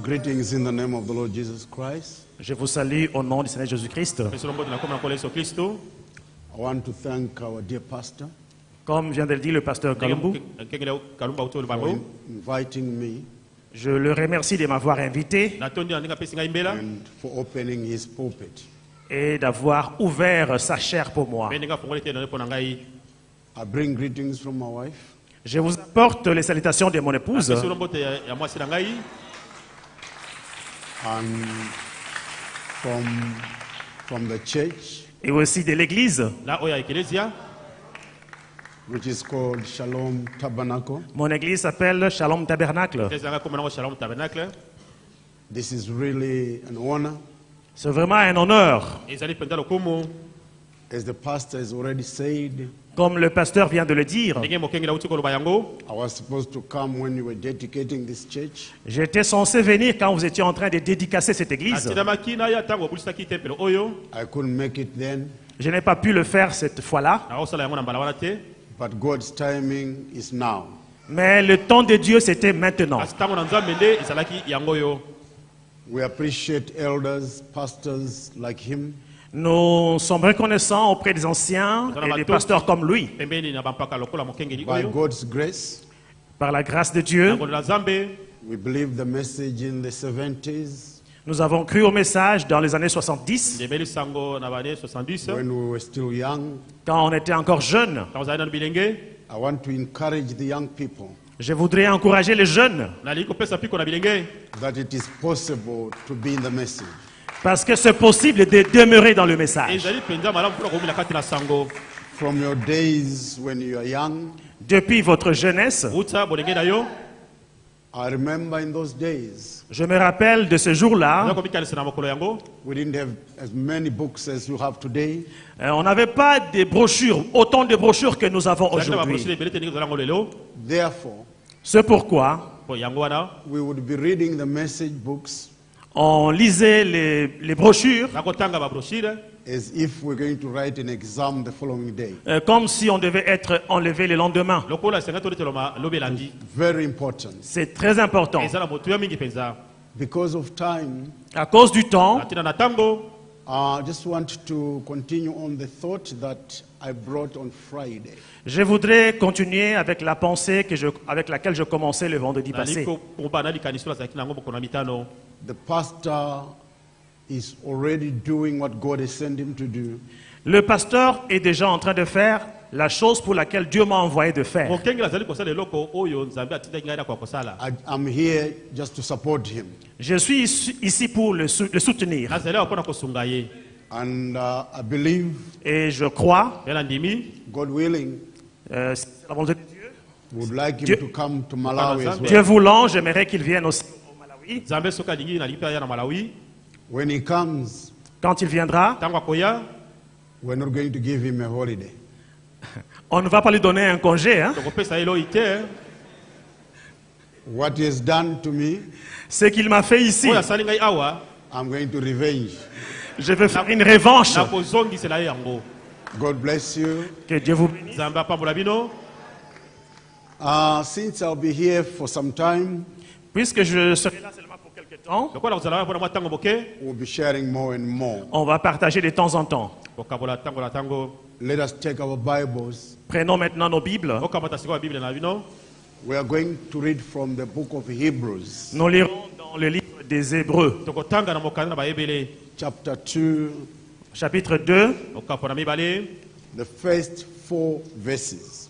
Greetings in the name of the Lord Jesus Christ. Je vous salue au nom du Seigneur Jésus-Christ. I want to thank our dear pastor Comme vient de le dire le pasteur Kalumbu, for inviting me je le remercie de m'avoir invité and for opening his pulpit. et d'avoir ouvert sa chair pour moi. I bring greetings from my wife Je vous apporte les salutations de mon épouse and from the church, et aussi de l'église. which is called Shalom Tabernacle. Mon église s'appelle Shalom Tabernacle. This is really an honor. C'est vraiment un honneur. As the pastor has already said, Comme le pasteur vient de le dire, I was supposed to come when you were dedicating this church, j'étais censé venir quand vous étiez en train de dédicacer cette église. I couldn't make it then, Je n'ai pas pu le faire cette fois-là, but God's timing is now. mais le temps de Dieu, c'était maintenant. We appreciate elders, pastors like him, Nous sommes reconnaissants auprès des anciens et des pasteurs comme lui. by God's grace. Par la grâce de Dieu, We believe the message in the 70s nous avons cru au message dans les années 70, when we were still young. quand on était encore jeunes. I want to encourage the young people Je voudrais encourager les jeunes, that it is possible to be in the message. parce que c'est possible de demeurer dans le message. From your days when you are young, Depuis votre jeunesse, I remember in those days, je me rappelle de ce jour-là, we didn't have as many books as you have today. on n'avait pas des brochures, autant de brochures que nous avons aujourd'hui. Therefore, C'est pourquoi we would be reading the message books on lisait les brochures as if we're going to write an exam the following day. comme si on devait être enlevé le lendemain. Very important. C'est très important. Because of time, À cause du temps, I just want to continue on the thought that I brought on Friday. je voudrais continuer avec la pensée avec laquelle je commençais le vendredi passé. The pastor is already doing what God has sent him to do. Le pasteur est déjà en train de faire la chose pour laquelle Dieu m'a envoyé de faire. I'm here just to support him. Je suis ici pour le soutenir. And I believe, Et je crois, God willing, si c'est la volonté de Dieu, would like him Dieu- to come to Malawi as Dieu well. voulant, j'aimerais qu'il vienne aussi au Malawi. When he comes, Quand il viendra, we're not going to give him a holiday. on ne va pas lui donner un congé. Hein? What he has done to me, Ce qu'il m'a fait ici, I'm going to revenge. je vais faire une revanche. God bless you. Que Dieu vous bénisse. Since I'll be here for some time, Puisque je serai là seulement pour quelques temps, we'll be sharing more and more. on va partager de temps en temps. Let us take our Bibles. Prenons maintenant nos Bibles. We are going to read from the book of Hebrews, Nous lirons dans le livre des Hébreux, chapter 2, chapitre 2, the first 4 verses.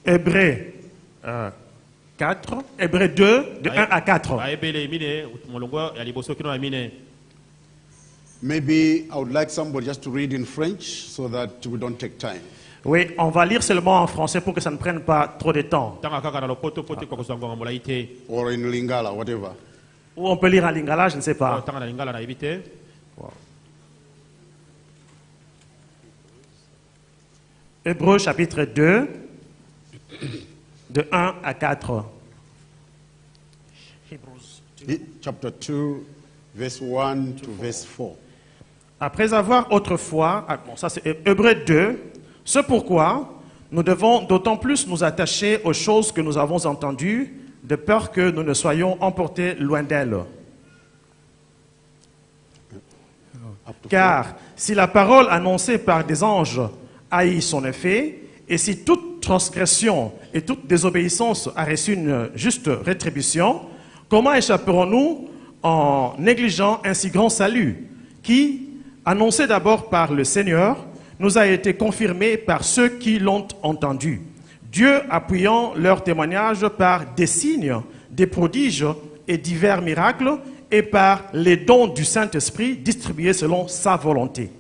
Hébreux 4, Hébreux 2, de 1 à 4. Maybe I would like somebody just to read in French so that we don't take time. Oui, on va lire seulement en français pour que ça ne prenne pas trop de temps. Or in Lingala, whatever. Ou on peut lire en lingala, je ne sais pas. Hébreux chapitre 2, de 1 à 4. Chapter 2, verse 1 to verse 4. Après avoir autrefois, bon, ça c'est Hébreux 2, c'est pourquoi nous devons d'autant plus nous attacher aux choses que nous avons entendues, de peur que nous ne soyons emportés loin d'elles. Up to Car si la parole annoncée par des anges a eu son effet, et si toute transgression et toute désobéissance a reçu une juste rétribution, comment échapperons-nous en négligeant un si grand salut qui, annoncé d'abord par le Seigneur, nous a été confirmé par ceux qui l'ont entendu, Dieu appuyant leur témoignage par des signes, des prodiges et divers miracles, et par les dons du Saint-Esprit distribués selon sa volonté.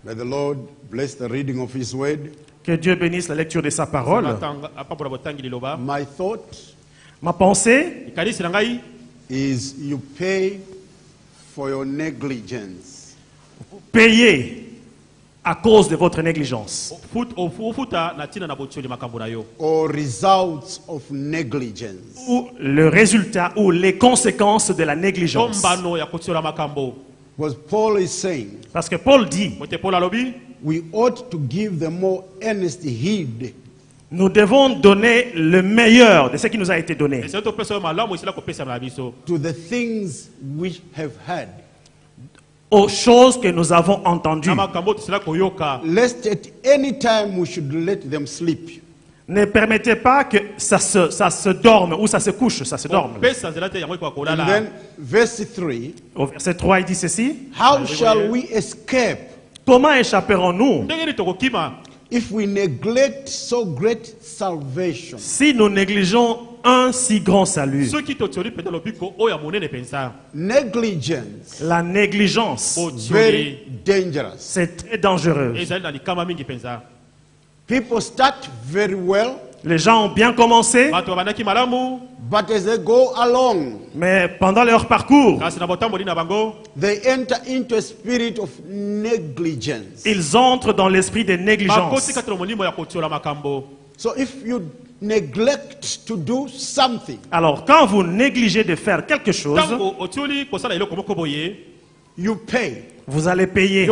May the Lord bless the reading of His word. Que Dieu bénisse la lecture de sa parole. My thought Ma pensée is you pay for your negligence. payée à cause de votre négligence Or results of negligence. ou le résultat ou les conséquences de la négligence. Because Paul is saying Parce que Paul dit, we ought to give the more earnest heed nous devons donner le meilleur de ce qui nous a été donné to the things we have heard, aux choses que nous avons entendues. lest at any time we should let them sleep. Ne permettez pas que ça se dorme ou ça se couche, ça se dorme. And then verse 3, Au verset 3, il dit ceci. how shall we escape Comment échapperons-nous if we neglect so great salvation? si nous négligeons un si grand salut? Negligence, La négligence, very dangerous. c'est très dangereux. People start very well, Les gens ont bien commencé, but as they go along, mais pendant leur parcours, they enter into a spirit of negligence. ils entrent dans l'esprit de négligence. So if you neglect to do something, Alors, quand vous négligez de faire quelque chose, you pay. vous allez payer.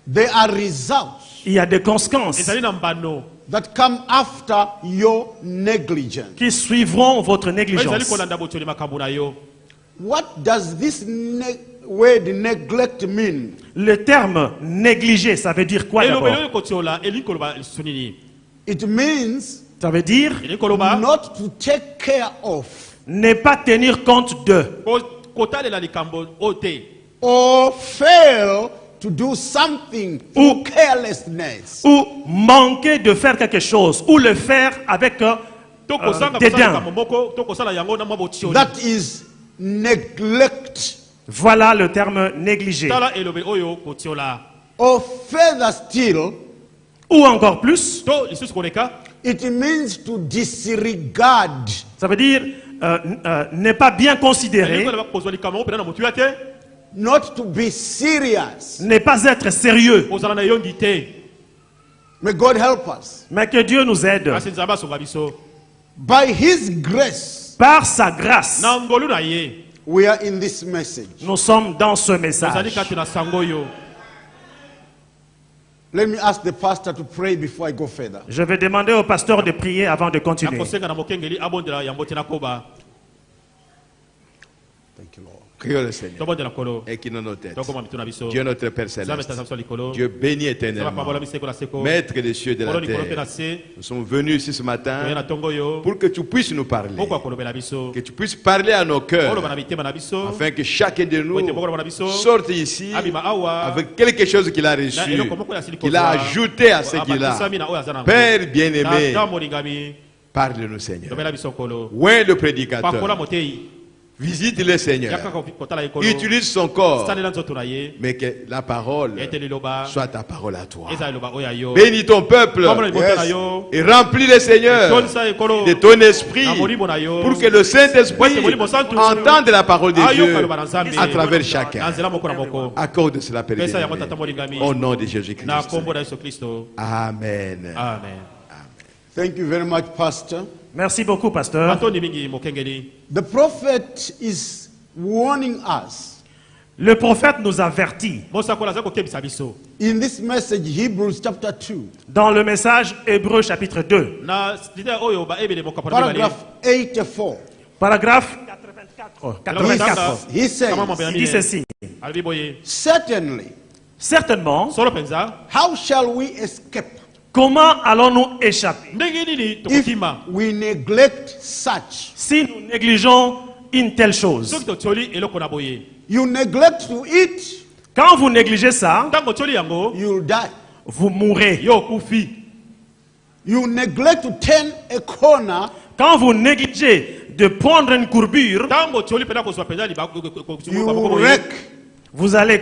There are results Il y a des conséquences that come after your negligence. qui suivront votre négligence. What does this word neglect mean? Le terme négliger, ça veut dire quoi d'abord? It means Ça veut dire not to take care of ne pas tenir compte de, or fail to do something through carelessness. ou manquer de faire quelque chose, ou le faire avec dédain. That is neglect. Voilà le terme négliger. Or further still, Ou encore plus, it means to disregard. ça veut dire ne pas bien considérer, Not to be serious. ne pas être sérieux. May God help us. Mais que Dieu nous aide. By His grace, Par sa grâce, we are in this message. nous sommes dans ce message. Let me ask the pastor to pray before I go further. Je vais demander au pasteur de prier avant de continuer. Thank you, Lord. Prions le Seigneur. Inclinons nos têtes. Dieu notre Père Céleste. Dieu béni éternellement. Maître des cieux et de la terre. Nous sommes venus ici ce matin pour que tu puisses nous parler. Que tu puisses parler à nos cœurs. Afin que chacun de nous sorte ici avec quelque chose qu'il a reçu. Qu'il a ajouté à ce qu'il a. Père bien-aimé, parle-nous Seigneur. Oint le prédicateur. Visite le Seigneur. Utilise son corps. Mais que la parole soit ta parole à toi. Bénis ton peuple. Et remplis le Seigneur de ton esprit. Pour que le Saint-Esprit entende la parole de Dieu à travers chacun. Accorde cela, Père bien-aimé. Au nom de Jésus-Christ. Amen. Amen. Thank you very much, Pastor. Merci beaucoup, pasteur. The prophet is warning us. Le prophète nous avertit In this message, Hebrews chapter 2, dans le message Hébreux chapitre 2, paragraph 84. paragraphe 84. He says, Il dit ceci. Certainement, how shall we escape comment allons-nous échapper if we neglect such? si nous négligeons une telle chose? You neglect to eat, Quand vous négligez ça, you'll die. vous mourrez. You neglect to turn a corner, Quand vous négligez de prendre une courbure, you wreck. vous allez,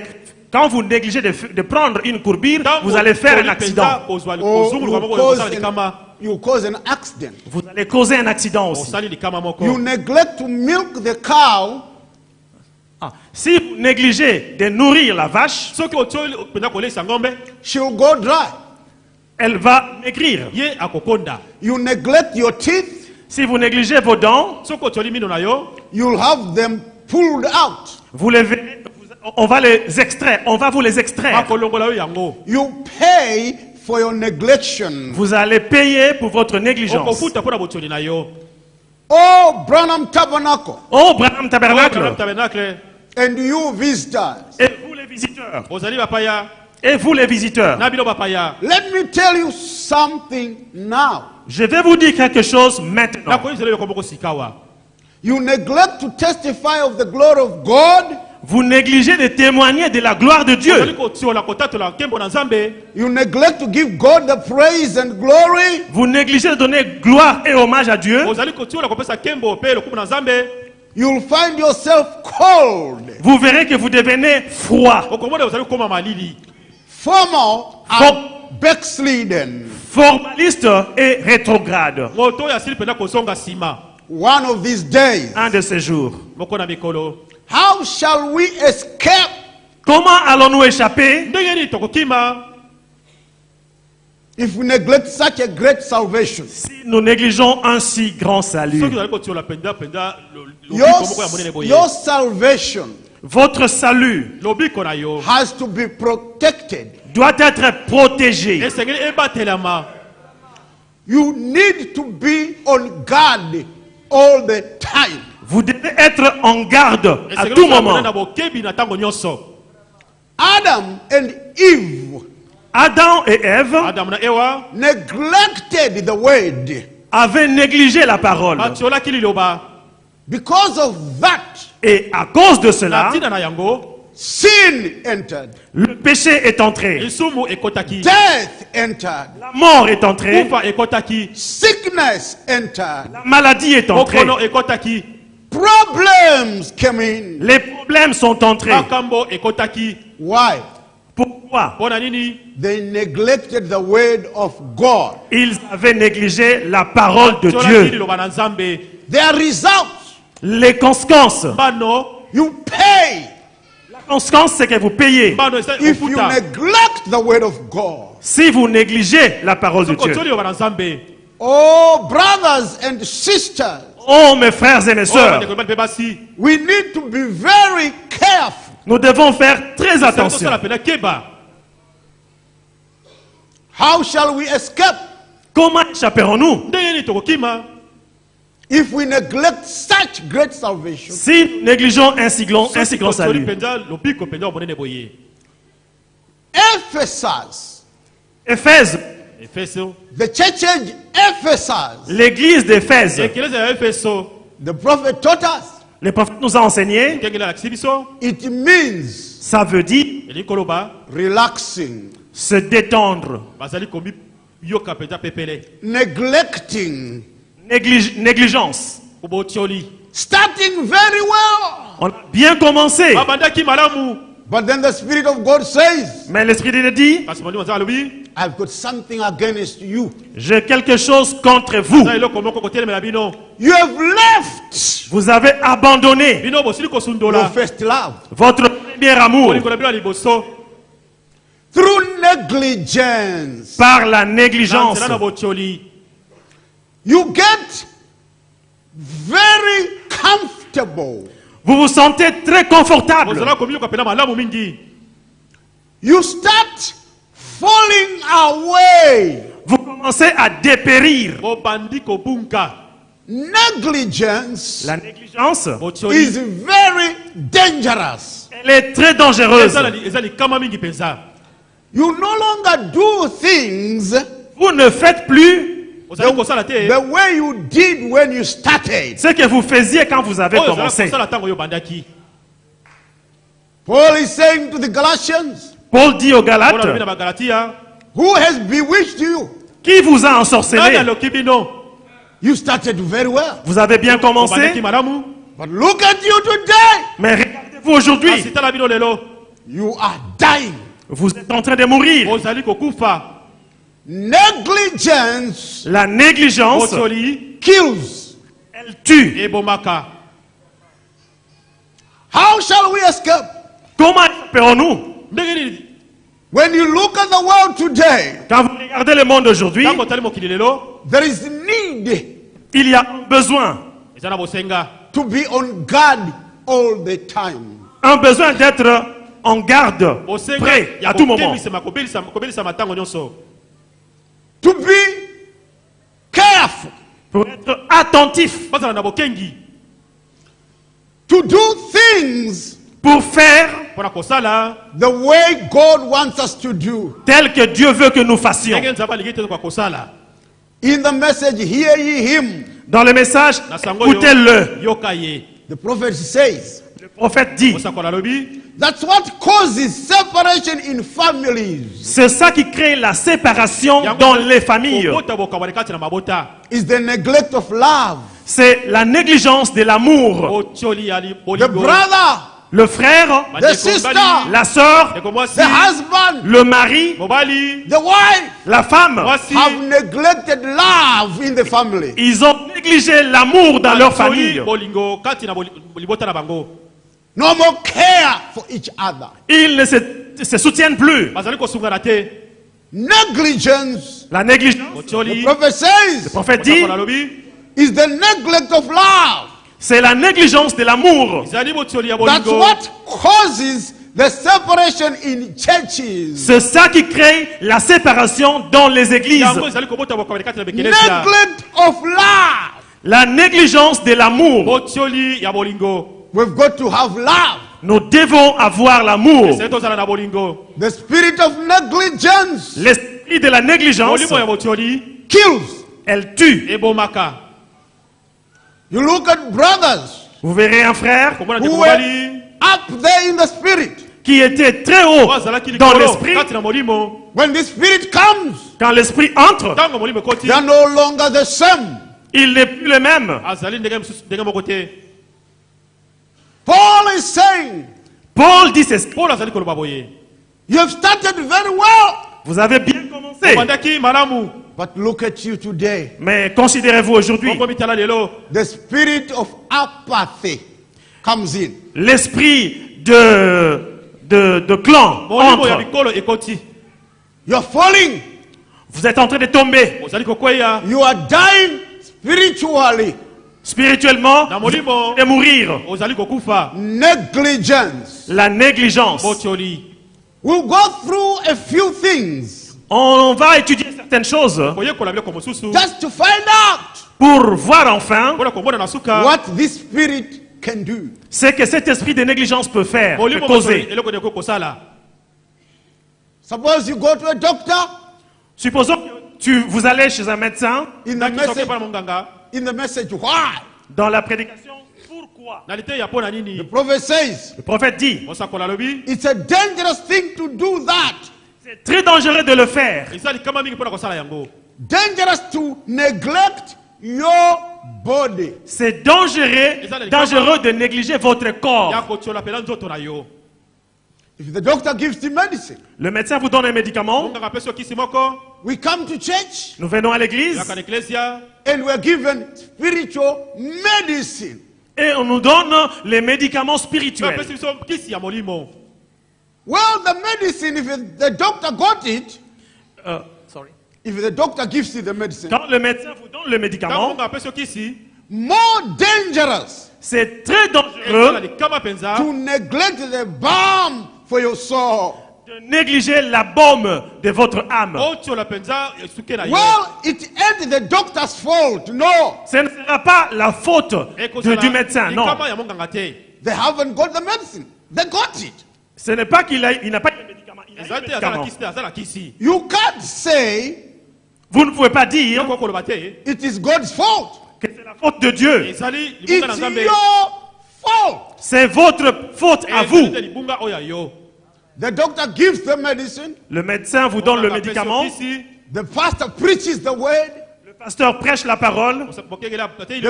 quand vous négligez de prendre une courbure, vous allez faire un accident. You cause an accident. Vous allez causer un accident aussi. You neglect to milk the cow, Si vous négligez de nourrir la vache, she'll go dry. elle va maigrir. You neglect your teeth, Si vous négligez vos dents, you'll have them pulled out. vous les verrez, on va les extraire, on va vous les extraire. You pay for your neglection. Vous allez payer pour votre négligence. Oh, Branham Tabernacle, Oh, Branham Tabernacle, and you visitors, et vous les visiteurs, et vous les visiteurs, let me tell you something now. je vais vous dire quelque chose maintenant. You neglect to testify of the glory of God. Vous négligez de témoigner de la gloire de Dieu. You neglect to give God the praise and glory. Vous négligez de donner gloire et hommage à Dieu. You'll find yourself cold, Vous verrez que vous devenez froid, formal, and backslidden. formaliste et rétrograde. One of these days, Un de ces jours. how shall we escape Comment allons-nous échapper if we neglect such a great salvation? si nous négligeons un si grand salut? Your salvation Votre salut has to be protected. doit être protégé. You need to be on guard all the time. Vous devez être en garde à tout moment. Adam and Eve Adam et Ève neglected the word. avaient négligé la parole. Because of that, Et à cause de cela, sin entered. le péché est entré. Death entered. La mort est entrée. Sickness entered. La maladie est entrée. Problems came in. Les problèmes sont entrés. Why? Pourquoi? They neglected the word of God. Ils avaient négligé la parole de Dieu. Their results, Les conséquences. you pay La conséquence, c'est que vous payez. if you neglect the word of God. Si vous négligez la parole de Dieu. Oh, brothers and sisters, Oh, mes frères et mes sœurs, we need to be very careful. nous devons faire très attention. How shall we escape Comment échapperons-nous if we neglect such great salvation? si nous négligeons un si grand salut? Ephesus, Éphèse, the church age Ephesus, l'église d'Éphèse, the prophet taught us, le prophète nous a enseigné, it means ça veut dire relaxing, se détendre, neglecting, négligence. starting very well. On a bien commencé, But then the Spirit of God says, mais l'Esprit de Dieu dit, I've got something against you. j'ai quelque chose contre vous. You have left Vous avez abandonné your first love votre premier amour through negligence. par la négligence. You get very comfortable. Vous vous sentez très confortable. You start falling away. Vous commencez à dépérir. Negligence La négligence, is very dangerous. elle est très dangereuse. You no longer do things Vous ne faites plus the way you did when you started. ce que vous faisiez quand vous avez commencé. Paul is saying to the Galatians, Paul dit aux Galates, who has bewitched you? qui vous a ensorcelé? You started very well. Vous avez bien commencé, But look at you today. mais regardez-vous aujourd'hui, You are dying. vous êtes en train de mourir. Negligence La négligence, kills. elle tue. How shall we escape? Comment échappons-nous? When you look at the world today, Quand vous regardez le monde aujourd'hui, there is need il y a un besoin. to be on guard all the time. Un besoin d'être en garde, prêt à tout moment. To be careful. Pour être attentif. To do things Pour faire the way God wants us to do. tel que Dieu veut que nous fassions. In the message, hear ye him. Dans le message, écoutez-le. The prophet says, Le prophète dit, that's what causes separation in families. c'est ça qui crée la séparation dans les familles. Is the neglect of love. C'est la négligence de l'amour. The brother, Le frère, the sister, la sœur, the husband, le mari, the wife la femme, have neglected love in the family. ils ont négligé l'amour dans leur famille. No more care for each other. Ils ne se soutiennent plus. Negligence, La négligence, the prophet says, le prophète dit, is the neglect of love. c'est la négligence de l'amour. That's what causes the separation in churches. C'est ça qui crée la séparation dans les églises. Neglect of love. La négligence de l'amour. We've got to have love. Nous devons avoir l'amour. The spirit of negligence L'esprit de la négligence, kills. elle tue. You look at brothers Vous verrez un frère who were up there in the spirit. qui était très haut dans l'esprit. When the spirit comes, Quand l'esprit entre, they are no longer the same. il n'est plus le même. Paul is saying, Paul dit ceci. you have started very well, Vous avez bien commencé. but look at you today. Mais considérez-vous aujourd'hui, The spirit of apathy comes in. l'esprit de clan entre. You're falling. Vous êtes en train de tomber. You are dying spiritually. Spirituellement, vous allez mourir. Negligence. La négligence. We'll go through a few things On va étudier certaines choses just to find out pour voir enfin what this spirit can do. ce que cet esprit de négligence peut faire, peut causer. Suppose you go to a doctor. Supposons que vous allez chez un médecin. In the message, why? Dans la prédication, pourquoi? The prophet says, Le prophète dit, it's a dangerous thing to do that. c'est très dangereux de le faire. Dangerous to neglect your body. C'est dangereux de négliger votre corps. If the doctor gives the medicine, Le médecin vous donne un médicament. we come to church Nous venons à l'église and we're given spiritual medicine. et on nous donne les médicaments spirituels. Well, the medicine, if the doctor got it, Sorry. if the doctor gives you the medicine, Quand le médecin vous donne le médicament, more dangerous c'est très dangereux to neglect the balm for your soul. De négliger la baume de votre âme. Well, it ain't the doctor's fault. No. Ce ne sera pas la faute du médecin, non. They haven't got the medicine. They got it. Ce n'est pas qu'il n'a pas de médicament. Il a le médicament. You can't say vous ne pouvez pas dire it is God's fault. Que c'est la faute de Dieu. It's your fault. C'est votre faute à vous. The doctor gives the medicine. Le médecin vous donne le médicament. The pastor preaches the word. Le pasteur prêche la parole. The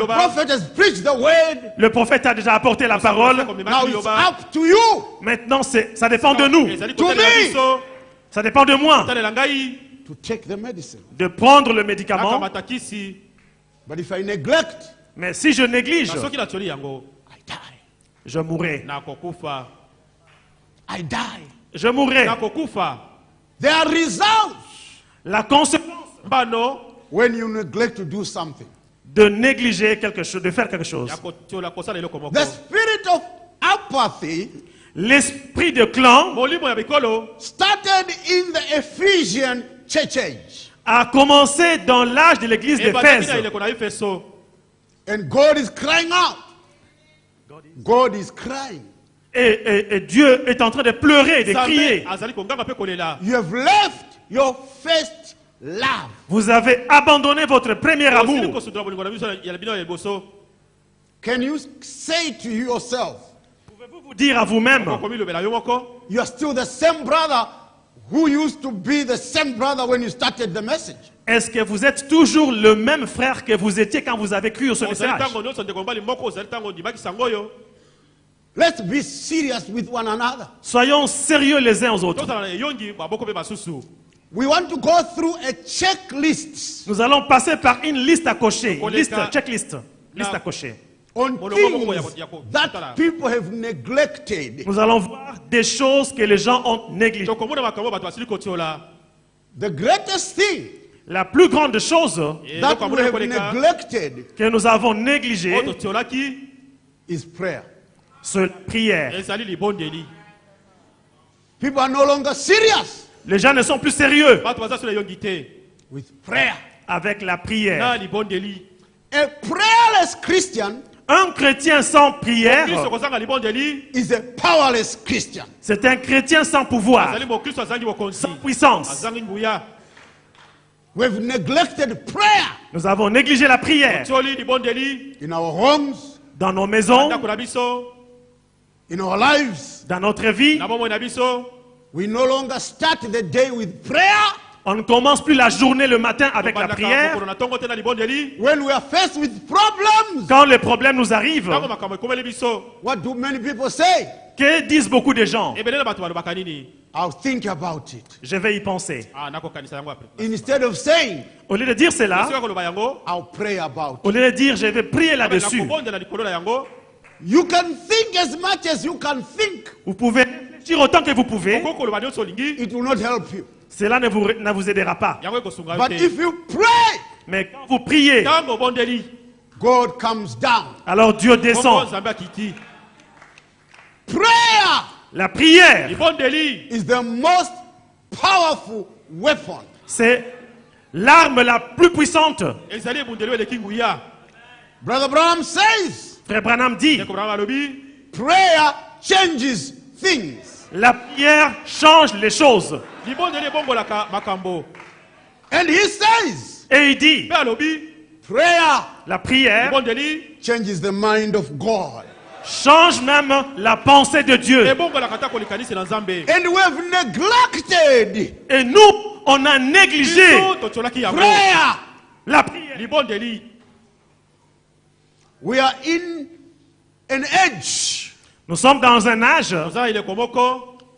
prophet has preached the word. Le prophète a déjà apporté la parole. Now it's up to you. Maintenant, ça dépend de nous. To me. Ça dépend de moi. To take the medicine. De prendre le médicament. But if I neglect, mais si je néglige, I die. Je mourrai. I die. Je mourrai. There are results. La conséquence. When you neglect to do something. De négliger quelque chose, de faire quelque chose. The spirit of apathy. L'esprit de clan. Started in the Ephesian church age. A commencé dans l'âge de l'église d'Éphèse. And God is crying out. God is crying. Et Dieu est en train de pleurer, de crier. You have left your first love. Vous avez abandonné votre premier amour. Can you say to yourself? Pouvez-vous vous dire à vous-même? You are still the same brother who used to be the same brother when you started the message. Est-ce que vous êtes toujours le même frère que vous étiez quand vous avez cru ce message? Let's be serious with one another. Soyons sérieux les uns aux autres. We want to go through a checklist. Nous allons passer par une liste à cocher, checklist, liste à cocher. On things that people have neglected. Nous allons voir des choses que les gens ont négligées. The greatest thing la plus grande chose that we have neglected que nous avons négligée is prayer. C'est prière. People are no longer serious. Les gens ne sont plus sérieux with prayer. Avec la prière. A prayerless Christian, un chrétien sans prière is a powerless Christian. C'est un chrétien sans pouvoir, sans puissance. We've neglected prayer. Nous avons négligé la prière. In our homes, dans nos maisons, in our lives, dans notre vie. We no longer start the day with prayer. On ne commence plus la journée le matin avec la prière. When we are faced with problems, quand les problèmes nous arrivent, what do many people say? Que disent beaucoup de gens? I'll think about it. Je vais y penser. Instead of saying, au lieu de dire cela, I'll pray about it. Au lieu de dire je vais prier là-dessus. You can think as much as you can think. Vous pouvez réfléchir autant que vous pouvez. It will not help you. Cela ne vous aidera pas. But if you pray, mais quand vous priez, God comes down. Alors Dieu descend. Prayer, la prière, is the most powerful weapon. C'est l'arme la plus puissante. Brother Branham says, Frère Branham dit, prayer changes things. La prière change les choses. And he says, et il dit, prayer, la prière, changes the mind of God. Change même la pensée de Dieu. And we have neglected. Et nous, on a négligé prayer. La prière. We are in an age. Nous sommes dans un âge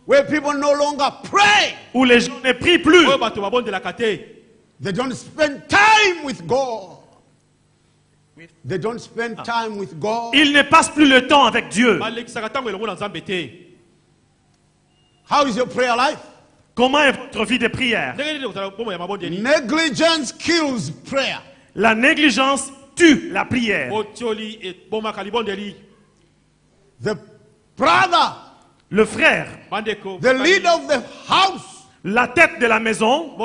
where people no longer pray. Où les gens ne prient plus. They don't spend time with God. They don't spend time with God. Ils ne passent plus le temps avec Dieu. How is your prayer life? Comment est votre vie de prière? Negligence kills prayer. La négligence tue la prière. The brother Le frère, the leader of the house, la tête de la maison,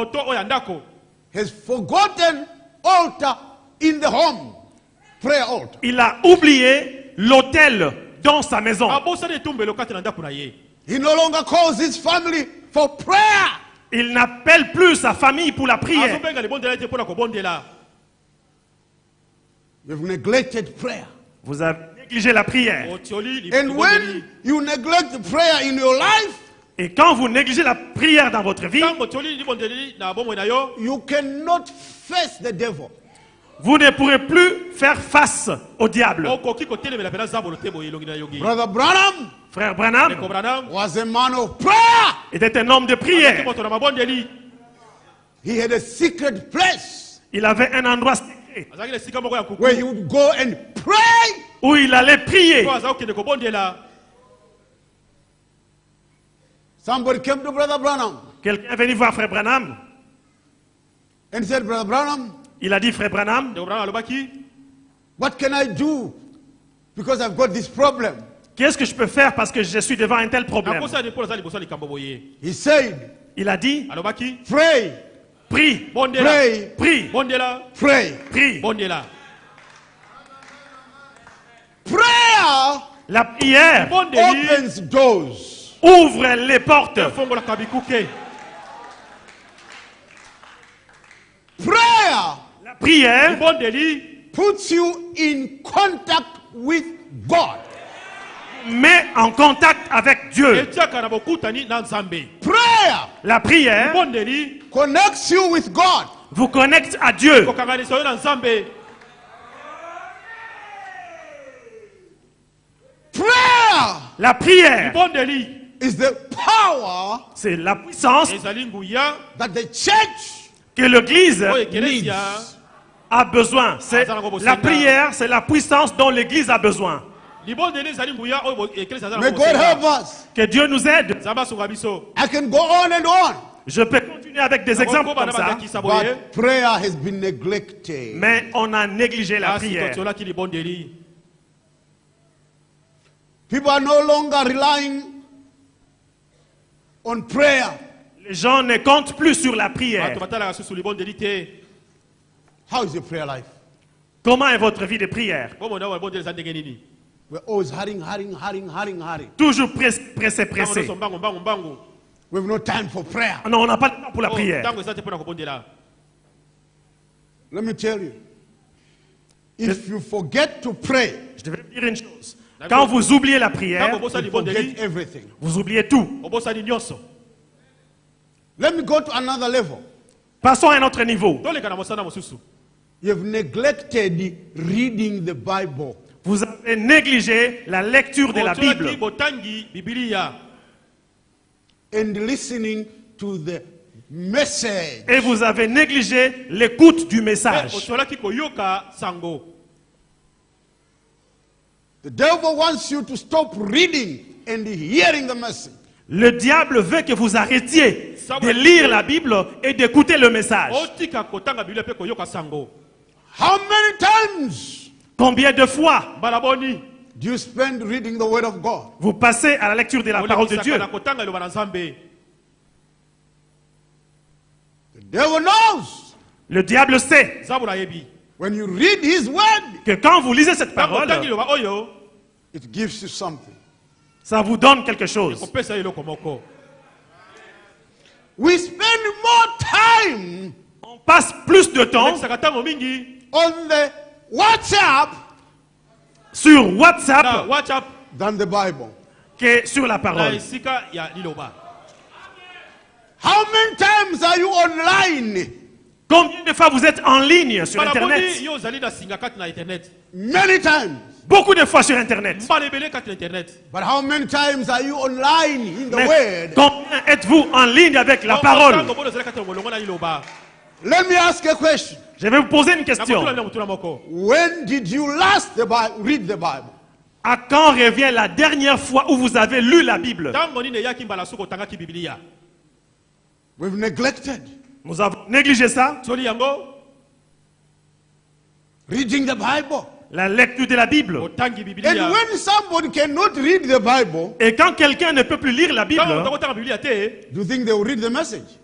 has forgotten altar in the home, prayer altar. il a oublié l'autel dans sa maison. He no longer calls his family for prayer. Il n'appelle plus sa famille pour la prière. You've neglected prayer. Vous avez négligé la prière. And when you neglect the prayer in your life, Et quand vous négligez la prière dans votre vie, you cannot face the devil. vous ne pourrez plus faire face au diable. Brother Branham Frère Branham was a man of prayer. était un homme de prière. He had a secret place Il avait un endroit secret where he would go and pray. où il allait prier. Somebody came to Brother Branham Quelqu'un est venu voir Frère Branham. and said, Brother Branham, Il a dit, Frère Branham, what can I do? Because I've got this problem. qu'est-ce que je peux faire parce que je suis devant un tel problème? He said, Il a dit, pray, prie, pray, prie, pray. prie. Prayer La prière opens doors. ouvre les portes. Prayer La prière puts you in contact with God. met en contact avec Dieu. Prayer La prière connects you with God. vous connecte à Dieu. Prayer La prière, is the power c'est la puissance that the church que l'Église needs. a besoin. C'est la prière, c'est la puissance dont l'Église a besoin. May God help us. Que Dieu nous aide. I can go on and on. Je peux continuer avec des exemples comme ça. But prayer has been neglected. Mais on a négligé la prière. People are no longer relying on prayer. Les gens ne comptent plus sur la prière. How is your prayer life? Comment est votre vie de prière? We're always hurrying. Toujours pressé. We have no time for prayer. Non, on n'a pas de temps pour la prière. Let me tell you. If you forget to pray, Je devais dire une chose. Quand vous oubliez la prière, you forget everything. vous oubliez tout. Let me go to another level. Passons à un autre niveau. You have neglected reading the Bible. Vous avez négligé la lecture de la Bible And listening to the message. et vous avez négligé l'écoute du message. The devil wants you to stop reading and hearing the message. Le diable veut que vous arrêtiez de lire la Bible et d'écouter le message. How many times Combien de fois do you spend reading the Word of God? vous passez à la lecture de la parole de Dieu? The devil knows. Le diable sait When you read His Word, que quand vous lisez cette parole, it gives you something. ça vous donne quelque chose. We spend more time On passe plus de temps on the WhatsApp sur WhatsApp than the Bible. que sur la parole. How many times are you online? Combien de fois vous êtes en ligne sur Internet? Many times. Beaucoup de fois sur Internet. But how many times are you online in the Mais Word? combien êtes-vous en ligne avec la parole? Let me ask a question. Je vais vous poser une question. When did you last read the Bible? À quand revient la dernière fois où vous avez lu la Bible? We've neglected Nous avons négligé ça. reading the Bible. La lecture de la Bible. And when somebody cannot read the Bible, et quand quelqu'un ne peut plus lire la Bible, do you think they will read the message?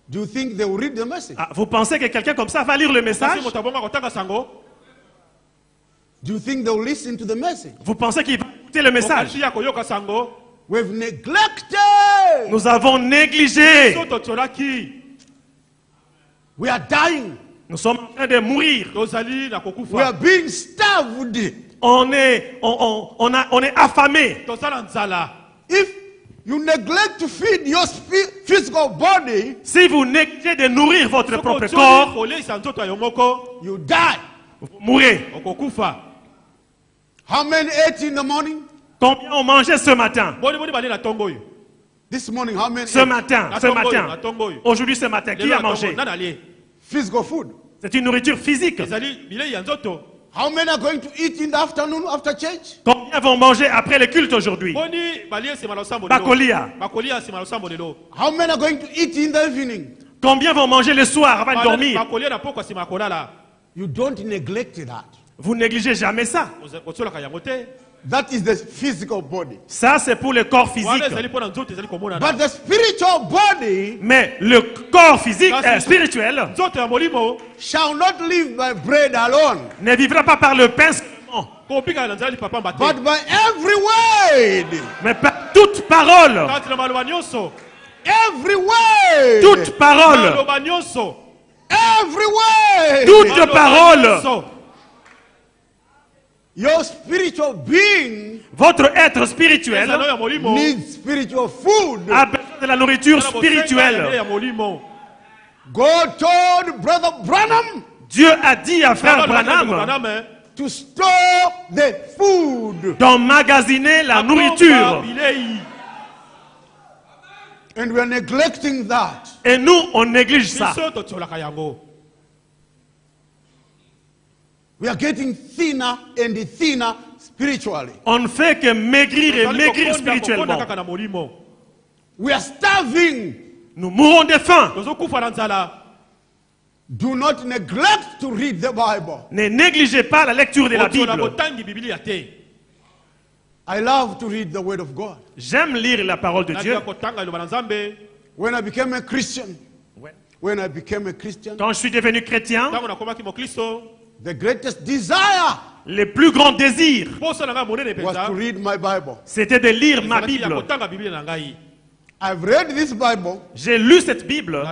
Do you think they will read the message? Vous pensez que quelqu'un comme ça va lire le message? Do you think they will listen to the message? Vous pensez qu'il va écouter le message? We've neglected. Nous avons négligé. We are dying. Nous sommes en train de mourir. We are being starved. On est affamé. If you neglect to feed your physical body, si vous négligez de nourrir votre propre corps, you die. Vous mourrez. How many ate in the morning? Combien ont mangé ce matin? This morning, how many? Ce matin. Aujourd'hui, ce matin, qui a mangé? Physical food. C'est une nourriture physique. How many are going to eat in the afternoon after church? Combien vont manger après le culte aujourd'hui? Bakolia. How many are going to eat in the evening? Combien vont manger le soir avant de dormir? You don't neglect that. Vous négligez jamais ça. That is the physical body. Ça, c'est pour le corps physique. But the spiritual body, mais le corps physique spirituel shall not live by bread alone, ne vivra pas par le pain seulement, but by every word. Mais par toute parole. Every word. Toute parole. Every word. Toute parole. Your spiritual being, votre être spirituel, needs spiritual food. A besoin de la nourriture spirituelle. God told Brother Branham, Dieu a dit à frère Branham to store the food, d'emmagasiner la nourriture. And we are neglecting that. Et nous, on néglige ça. We are getting thinner and thinner spiritually. On ne fait que maigrir et maigrir spirituellement. We are starving. Nous mourons de faim. Do not neglect to read the Bible. Ne négligez pas la lecture de la Bible. I love to read the Word of God. J'aime lire la parole de Dieu. When I became a Christian, quand je suis devenu chrétien, the greatest desire, le plus grand désir, was to read my Bible. C'était de lire ma Bible. I've read this Bible. J'ai lu cette Bible.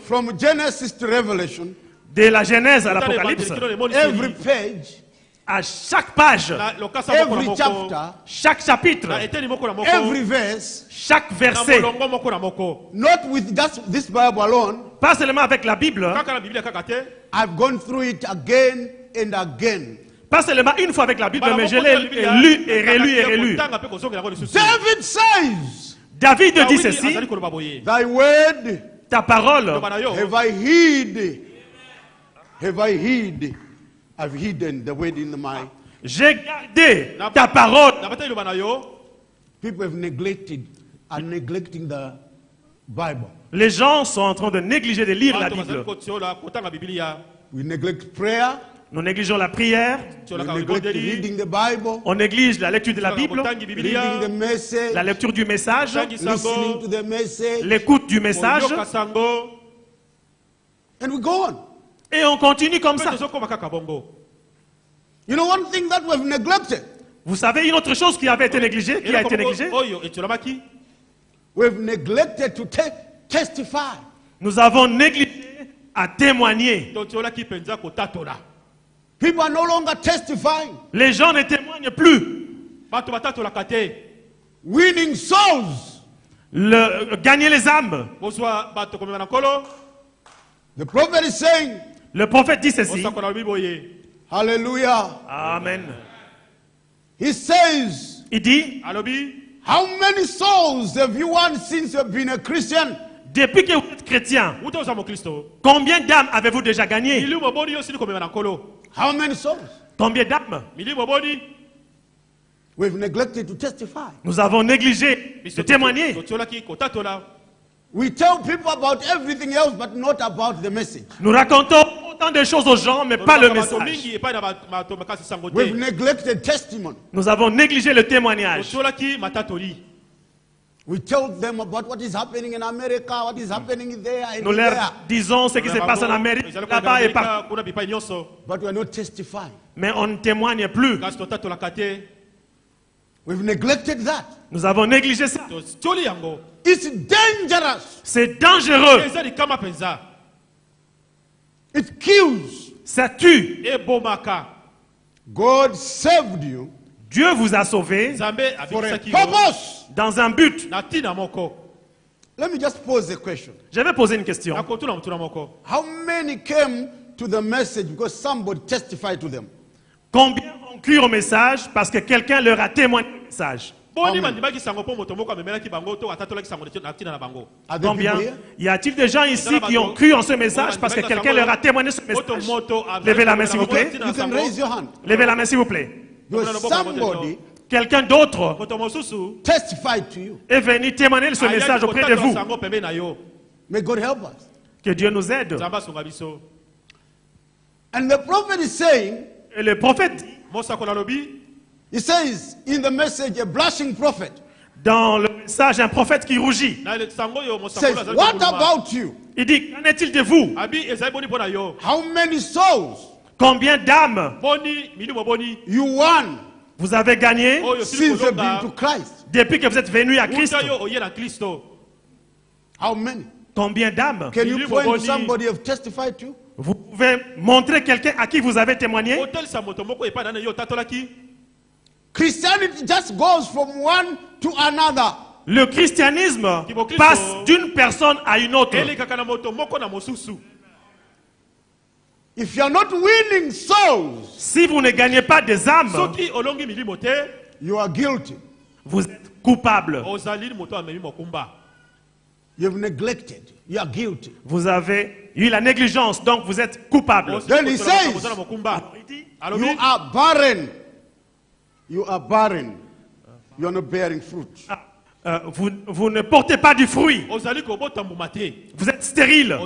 From Genesis to Revelation. De la Genèse à l'Apocalypse. Every page. À chaque page. Every chapter. Chaque chapitre. Every verse. Chaque verset. Not with just this Bible alone. Pas seulement avec la Bible. I've gone through it again and again. Pas seulement une fois avec la Bible, mais je l'ai lu et relu et relu. David says, David dit ceci. Thy word, ta parole, have I hid. Have I hid. I've hidden the word in my. J'ai gardé ta parole. People have neglected, are neglecting the Bible. Les gens sont en train de négliger de lire la Bible. We neglect prayer. Nous négligeons la prière. We neglect reading the Bible. On néglige la lecture de la Bible. Reading the message. La lecture du message. Listening to the message. L'écoute du message. And we go on. Et on continue comme ça. You know one thing that we've neglected. Vous savez une autre chose qui avait été négligée, qui a été négligée? We've neglected to testify. Nous avons négligé à témoigner. People are no longer testifying. Les gens ne témoignent plus. Winning souls. Gagner les âmes. The prophet is saying. Le prophète dit ceci. Hallelujah. Amen. He says. Il dit. How many souls have you won since you've been a Christian? Depuis que vous êtes chrétien, combien d'âmes avez-vous déjà gagné? How many souls? Combien d'âmes? We've neglected to testify. Nous avons négligé de témoigner. We tell people about everything else, but not about the message. Nous racontons tant de choses aux gens, mais pas le message. We've neglected testimony. Nous avons négligé le témoignage. We tell them about what is happening in America, what is happening there and Nous there. leur disons ce qui se passe en Amérique, là-bas et partout. But we are not testifying. Mais on ne témoigne plus. We've neglected that. Nous avons négligé ça. It's dangerous. C'est dangereux. It kills. Ça tue. God saved you Dieu vous a sauvé for a purpose. dans un but. Let me just pose a question. Je vais poser une question. How many came to the message because somebody testified to them? Combien ont cru au message parce que quelqu'un leur a témoigné le message? Combien y a-t-il des gens ici qui ont cru en ce message parce que quelqu'un leur a témoigné ce message? Levez la main s'il vous plaît. You can raise your hand. Levez la main s'il vous plaît. Because somebody Quelqu'un d'autre testified to you. est venu témoigner ce message auprès de vous. May God help us. Que Dieu nous aide. And the prophet is saying, Et le prophète, he says in the message, a blushing prophet, dans le message, un prophète qui rougit. says, what about you? Il dit, qu'en est-il de vous? How many souls Combien d'âmes you won vous avez gagné since you've been to Christ? depuis que vous êtes venus à Christ? How many? Combien d'âmes? Can you point to somebody you've testified to? Vous pouvez montrer quelqu'un à qui vous avez témoigné? Christianity just goes from one to another. Le christianisme passe d'une personne à une autre. If you are not winning souls, Si vous ne gagnez pas des âmes, you are guilty. vous êtes coupable. You've neglected. You are guilty. Vous avez eu la négligence, donc vous êtes coupable. Then he says, Il dit, you are barren. You are barren. You are not bearing fruit. vous ne portez pas du fruit. Vous êtes stérile.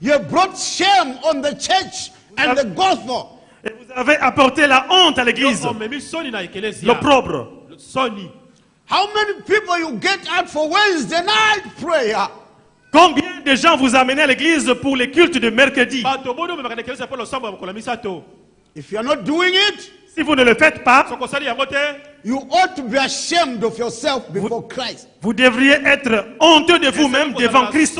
You have brought shame on the church and the gospel. Et vous avez apporté la honte à l'église. L'opprobre. How many people you get out for Wednesday night prayer? Combien de gens vous amenez à l'église pour les cultes de mercredi? If you are not doing it, Si vous ne le faites pas, you ought to be ashamed of yourself before Christ. vous devriez être honteux de vous-même devant Christ.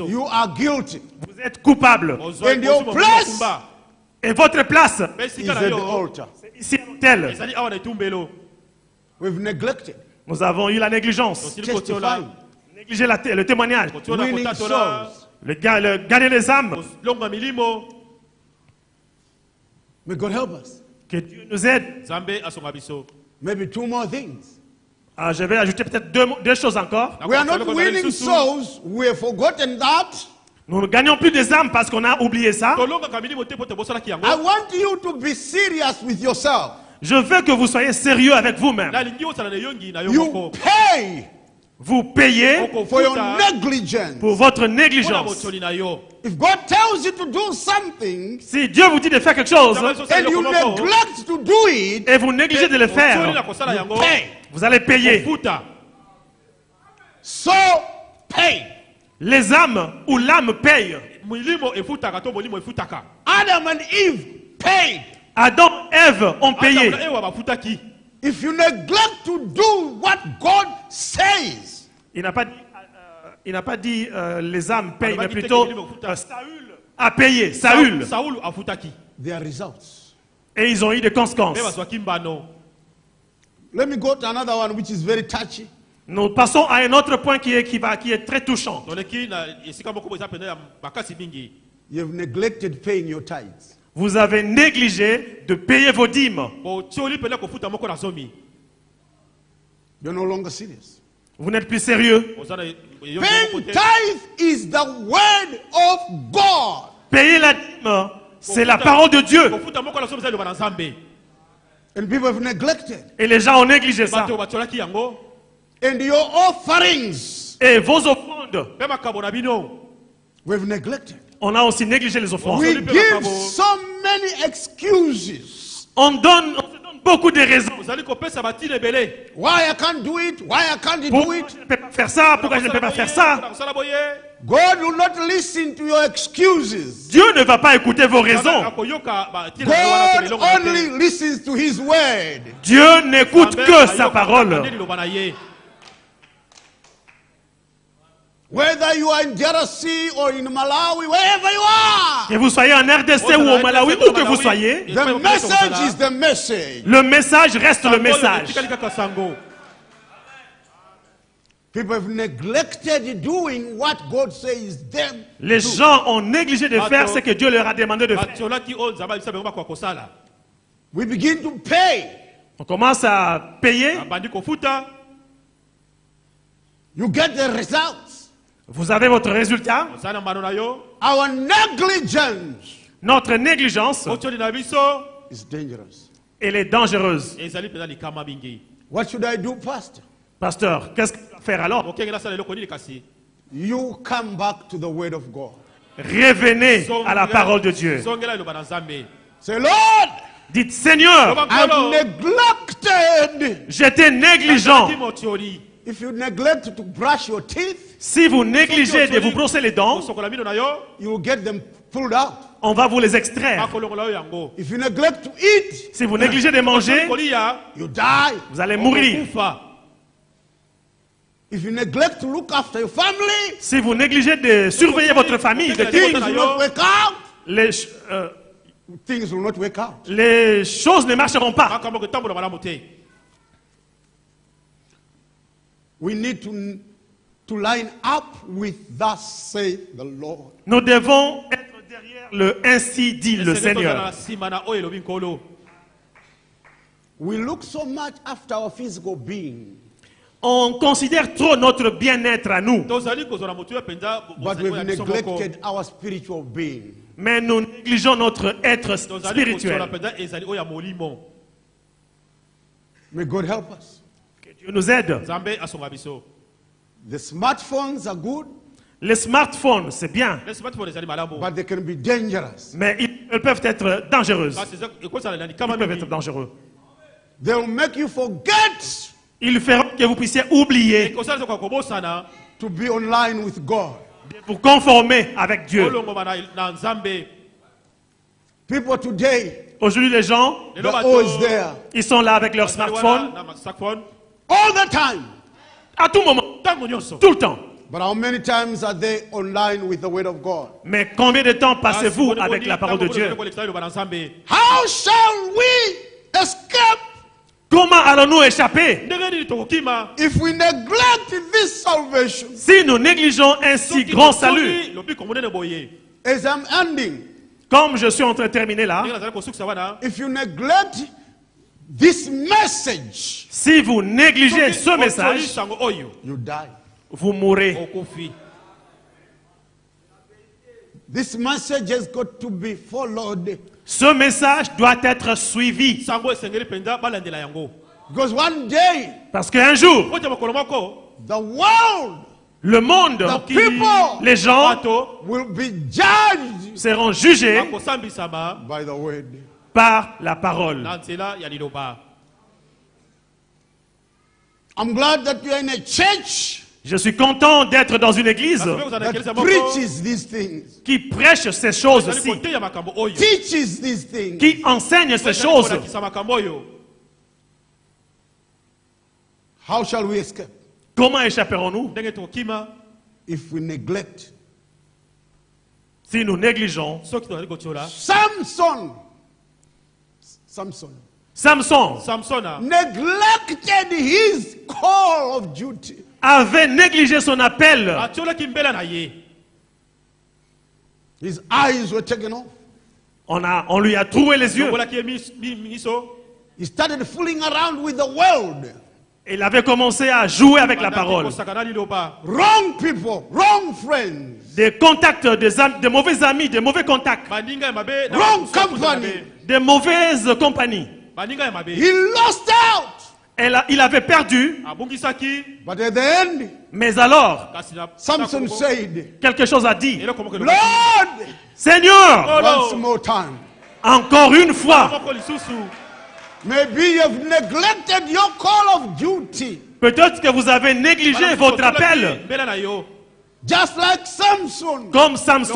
You are guilty. Vous êtes coupable. And your place Et votre place, is at the altar. c'est ici à l'autel. We've neglected. Nous avons eu la négligence. Testifying. Négligé le témoignage. Winning souls. Le gagner les âmes. May God help us. Que Dieu nous aide. Maybe two more things. Je vais ajouter peut-être deux choses encore. We are not winning souls. We have forgotten that. Nous ne gagnons plus des âmes parce qu'on a oublié ça. I want you to be serious with yourself. Je veux que vous soyez sérieux avec vous-même. You pay Vous payez for your negligence. pour votre négligence. If God tells you to do something Si Dieu vous dit de faire quelque chose and you neglect to do it, et vous négligez de le faire, vous allez payer. So pay. Les âmes ou l'âme paye. Adam and Eve paid. Adam et Ève ont payé. If you neglect to do what God says, Il n'a pas dit les âmes payent, mais plutôt Saül a payé. Saül. there are results. Et ils ont eu des conséquences. Let me go to another one which is very touchy. Nous passons à un autre point qui est très touchant. You've neglected paying your tithes. Vous avez négligé de payer vos dîmes. You're no longer serious. Vous n'êtes plus sérieux. Paying tithe is the word of God. Payer la dîme, c'est la parole de Dieu. And people have neglected. Et les gens ont négligé ça. And your offerings, Et vos offrandes, we've neglected. On a aussi négligé les offrandes. We give so many excuses. On se donne beaucoup de raisons. Why I can't do it? Why I can't do it? Je ne peux pas faire ça. Pourquoi je ne peux pas faire ça? God will not listen to your excuses. Dieu ne va pas écouter vos raisons. God only listens to His word. Dieu n'écoute que sa parole. Whether you are in DRC or in Malawi, wherever you are, Que vous soyez en RDC ou au Malawi, où que vous soyez, the message is the message. le message reste le message. People have neglected doing what God says them. Les gens ont négligé de faire ce que Dieu leur a demandé de faire. We begin to pay. On commence à payer. You get the results. Vous avez votre résultat. Our negligence Notre négligence, is dangerous. elle est dangereuse. What should I do, Pastor? Pasteur, qu'est-ce qu'il faut faire alors? You come back to the word of God. Revenez à la parole de Dieu. Say, Lord, Dites, Seigneur, I've neglected. j'étais négligent. If you neglect to brush your teeth, Si vous négligez de vous brosser les dents, you will get them pulled out. on va vous les extraire. If you neglect to eat, Si vous négligez de manger, you die. vous allez mourir. If you neglect to look after your family, Si vous négligez de surveiller votre famille, things will not work out. les, Things will not work out. les choses ne marcheront pas. We need to line up with thus saith the Lord. Nous devons être derrière le ainsi dit le Seigneur. We look so much after our physical being, On considère trop notre bien-être à nous, but we've neglected our spiritual being. mais nous négligeons notre être spirituel. May God help us. Que Dieu nous aide. The smartphones are good, Les smartphones, c'est bien, but they can be dangerous. mais ils peuvent être dangereuses. Ils peuvent être dangereux. They will make you forget Ils feront que vous puissiez oublier to be online with God. de vous conformer avec Dieu. People today, Aujourd'hui, les gens, they're always there, ils sont là avec leur smartphone all the time. à tout moment, tout le temps. But how many times are they online with the word of God? Mais combien de temps passez-vous avec la parole de Dieu? How shall we escape Comment allons-nous échapper if we neglect this salvation? si nous négligeons un si grand salut? As I'm ending, Comme je suis en train de terminer là, if you neglect this message, si vous négligez ce message, you die. vous mourrez. This message has got to be followed. Ce message doit être suivi. Because one day, Parce qu'un jour, the world, le monde, the people les gens will be judged seront jugés by the word. par la parole. I'm glad that you are in a church Je suis content d'être dans une église that preaches these things, qui prêche ces choses-ci, teaches these things. qui enseigne ces choses. How shall we escape Comment échapperons-nous if we neglect? si nous négligeons? Samson neglected his call of duty. Avait négligé son appel. His eyes were taken off. On lui a troué les yeux. He started fooling around with the world. Il avait commencé à jouer avec la parole. Wrong people, wrong friends. Des contacts, de mauvais amis, de mauvais contacts. Wrong company. De mauvaises compagnies. He lost out. il avait perdu. But at the end, Mais alors, Samson said, quelque chose a dit. Lord, Seigneur, once more time. encore une fois. Maybe you've neglected your call of duty. Peut-être que vous avez négligé votre appel. Just like Samson. Comme Samson.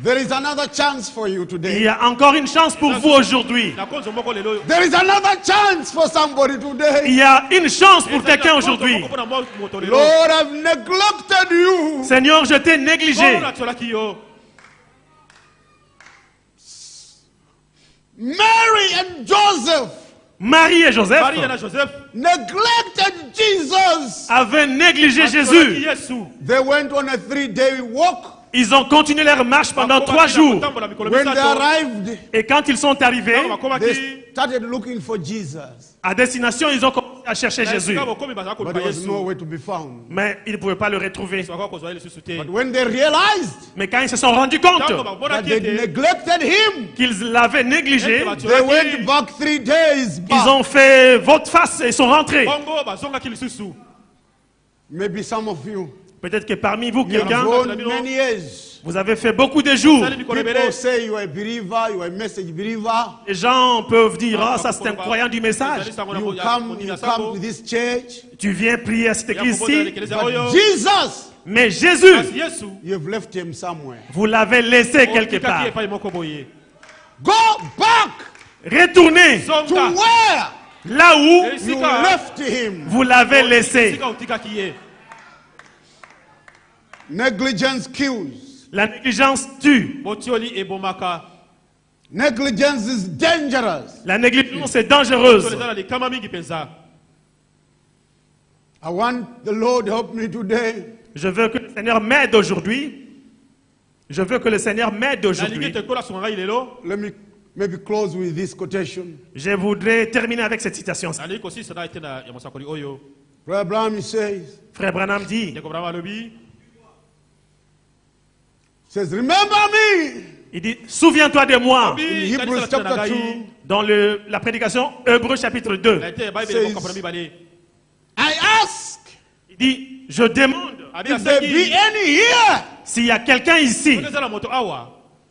There is another chance for you Il today. y a encore une chance pour vous aujourd'hui. There is another chance for somebody Il today. y a une chance pour quelqu'un aujourd'hui. Lord, I've neglected you. Seigneur, je t'ai négligé. Mary and Joseph Marie et Joseph neglected Jesus. avaient négligé Jésus. They went on a 3-day walk. Ils ont continué leur marche pendant 3 jours. When they arrived, Et quand ils sont arrivés they started looking for Jesus. à destination, ils ont commencé à chercher Jésus. But he was nowhere to be found. Mais ils ne pouvaient pas le retrouver. But when they realized Mais quand ils se sont rendus compte that they neglected him, qu'ils l'avaient négligé, they went back 3 days back. ils ont fait volte-face et sont rentrés. Maybe some of you, Peut-être que parmi vous, you have quelqu'un, gone many years. vous avez fait beaucoup de jours. People say you are a believer, you are a message believer. Les gens peuvent dire, ah, ça c'est un croyant du message. You come to this church. Tu viens prier à cette église-ci. But Jesus, Mais Jésus, you've left him somewhere. vous l'avez laissé quelque part. Go back Retournez to where là où you left him. vous l'avez laissé. Negligence kills. La négligence tue. Negligence is dangerous. La négligence est dangereuse. I want the Lord to help me today. Je veux que le Seigneur m'aide aujourd'hui. Je veux que le Seigneur m'aide aujourd'hui. Let me maybe close with this quotation. Je voudrais terminer avec cette citation. Brother Branham says, Frère Branham dit, says, remember me. il dit, souviens-toi de moi. In Hebrews chapter 2, Dans la prédication Hébreux chapitre 2. I ask, Il dit, je demande if there be any here s'il y a quelqu'un ici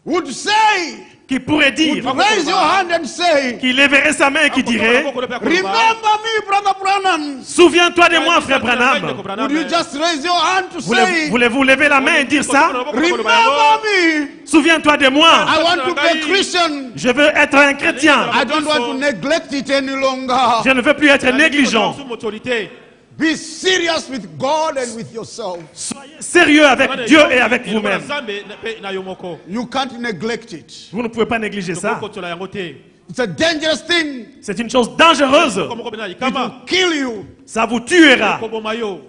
would say, qui pourrait dire, would raise your hand and say, qui lèverait sa main et qui dirait, remember me, Brother Branham. souviens-toi de moi, frère Branham. Would you just raise your hand to say, Voulez-vous lever la main et dire ça? remember me? Souviens-toi de moi. I want to be a Christian. Je veux être un chrétien. I don't want to neglect it any longer. Je ne veux plus être négligent. Be serious with God and with yourself. Soyez sérieux avec Dieu et avec vous-même. You can't neglect it. Vous ne pouvez pas négliger ça. It's a dangerous thing. C'est une chose dangereuse. It will kill you. Ça vous tuera.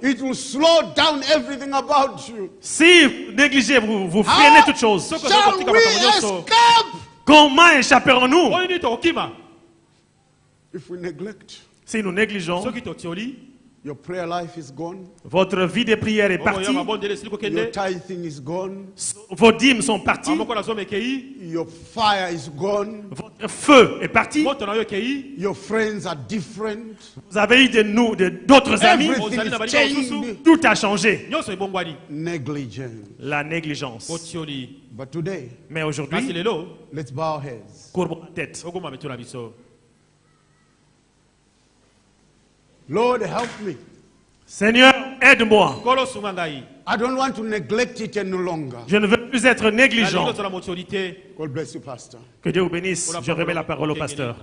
It will slow down everything about you. Si vous négligez, vous freinez toutes choses. Shall we escape Comment échapperons-nous if we neglect? si nous négligeons? Your prayer life is gone. Votre vie de prière est partie. Your tithing is gone. Vos dîmes sont parties. Your fire is gone. Votre feu est parti. Your friends are different. Vous avez eu d'autres amis. Everything is changed. Tout a changé. Negligence. La négligence. But today, Mais aujourd'hui, let's bow our heads. courbons la tête. Lord, help me. Seigneur, aide-moi. I don't want to neglect it any longer. Je ne veux plus être négligent. God bless you, Pastor. Que Dieu vous bénisse. Je remets la parole au pasteur.